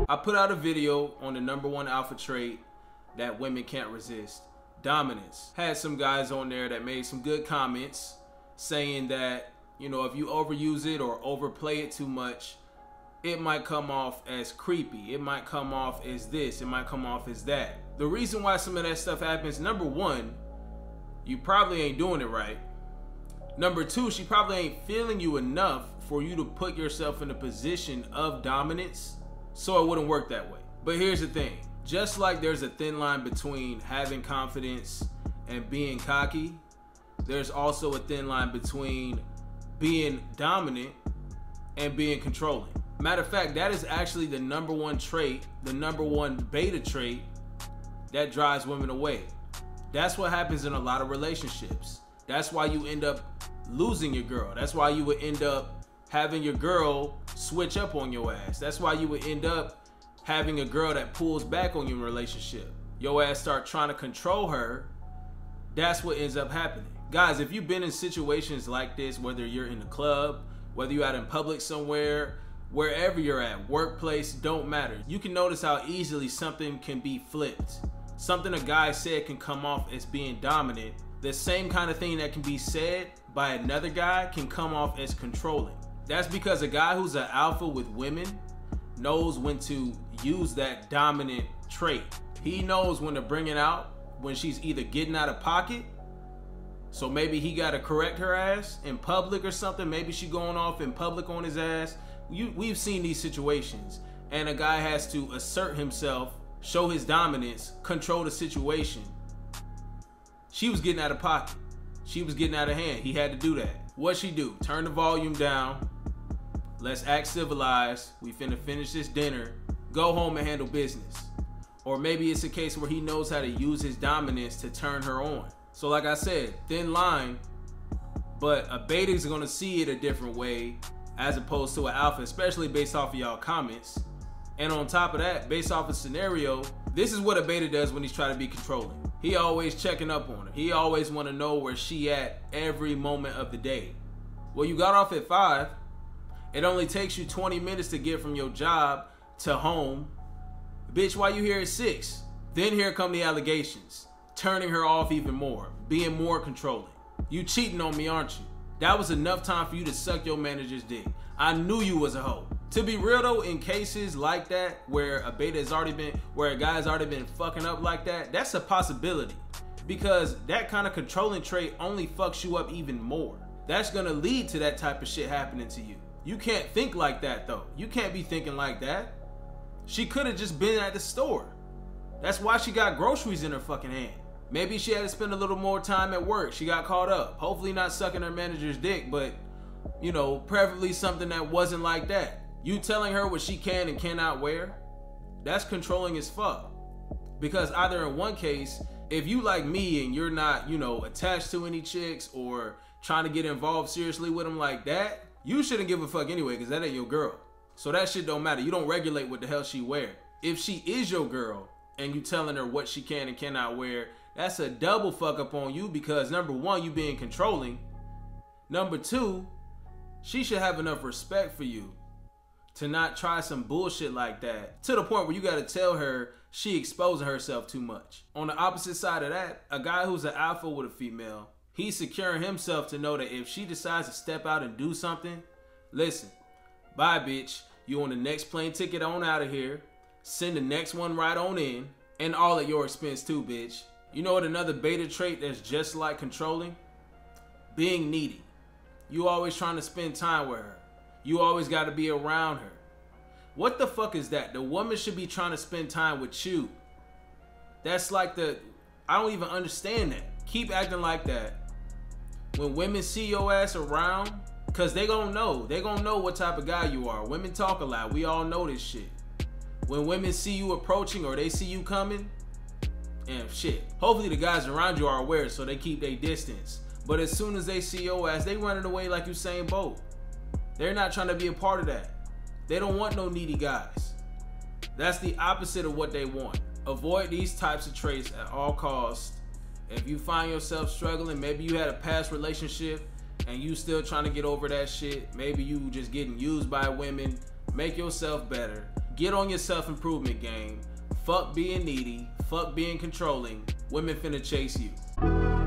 I put out a video on the #1 alpha trait that women can't resist: dominance. Had some guys on there that made some good comments saying that, you know, if you overuse it or overplay it too much, it might come off as creepy. It might come off as this. It might come off as that. The reason why some of that stuff happens, #1, you probably ain't doing it right. #2, she probably ain't feeling you enough for you to put yourself in a position of dominance, so it wouldn't work that way. But here's the thing. Just like there's a thin line between having confidence and being cocky, there's also a thin line between being dominant and being controlling. Matter of fact, that is actually the #1 trait, the #1 beta trait that drives women away. That's what happens in a lot of relationships. That's why you end up losing your girl. That's why you would end up having your girl switch up on your ass. That's why you would end up having a girl that pulls back on your relationship. Your ass start trying to control her. That's what ends up happening. Guys, if you've been in situations like this, whether you're in the club, whether you're out in public somewhere, wherever you're at, workplace, don't matter. You can notice how easily something can be flipped. Something a guy said can come off as being dominant. The same kind of thing that can be said by another guy can come off as controlling. That's because a guy who's an alpha with women knows when to use that dominant trait. He knows when to bring it out when she's either getting out of pocket. So maybe he got to correct her ass in public or something. Maybe she going off in public on his ass. We've seen these situations. And a guy has to assert himself, show his dominance, control the situation. She was getting out of pocket. She was getting out of hand. He had to do that. What'd she do? Turn the volume down. Let's act civilized. We finna finish this dinner. Go home and handle business. Or maybe it's a case where he knows how to use his dominance to turn her on. So like I said, thin line, but a beta is gonna see it a different way as opposed to an alpha, especially based off of y'all comments. And on top of that, based off of scenario, this is what a beta does when he's trying to be controlling. He always checking up on her. He always want to know where she at every moment of the day. Well, you got off at 5. It only takes you 20 minutes to get from your job to home. Bitch, why you here at 6? Then here come the allegations. Turning her off even more. Being more controlling. You cheating on me, aren't you? That was enough time for you to suck your manager's dick. I knew you was a hoe. To be real though, in cases like that, where a beta has already been, where a guy's already been fucking up like that, that's a possibility. Because that kind of controlling trait only fucks you up even more. That's gonna lead to that type of shit happening to you. You can't think like that though. You can't be thinking like that. She could have just been at the store. That's why she got groceries in her fucking hand. Maybe she had to spend a little more time at work. She got caught up. Hopefully not sucking her manager's dick, but, you know, preferably something that wasn't like that. You telling her what she can and cannot wear, that's controlling as fuck. Because either in one case, if you like me and you're not, you know, attached to any chicks or trying to get involved seriously with them like that, you shouldn't give a fuck anyway, because that ain't your girl. So that shit don't matter. You don't regulate what the hell she wear. If she is your girl and you telling her what she can and cannot wear, that's a double fuck up on you, because #1, you being controlling. #2, she should have enough respect for you to not try some bullshit like that to the point where you gotta tell her she exposing herself too much. On the opposite side of that, a guy who's an alpha with a female, he's securing himself to know that if she decides to step out and do something, listen, bye bitch, you on the next plane ticket on out of here, send the next one right on in, and all at your expense too, bitch. You know what another beta trait that's just like controlling? Being needy. You always trying to spend time with her. You always got to be around her. What the fuck is that? The woman should be trying to spend time with you. That's like I don't even understand that. Keep acting like that. When women see your ass around, because they gonna know. They gonna know what type of guy you are. Women talk a lot. We all know this shit. When women see you approaching or they see you coming, and shit. Hopefully the guys around you are aware so they keep their distance. But as soon as they see your ass, they running away like Usain Bolt. They're not trying to be a part of that. They don't want no needy guys. That's the opposite of what they want. Avoid these types of traits at all costs. If you find yourself struggling, maybe you had a past relationship and you still trying to get over that shit. Maybe you just getting used by women. Make yourself better. Get on your self-improvement game. Fuck being needy. Fuck being controlling. Women finna chase you.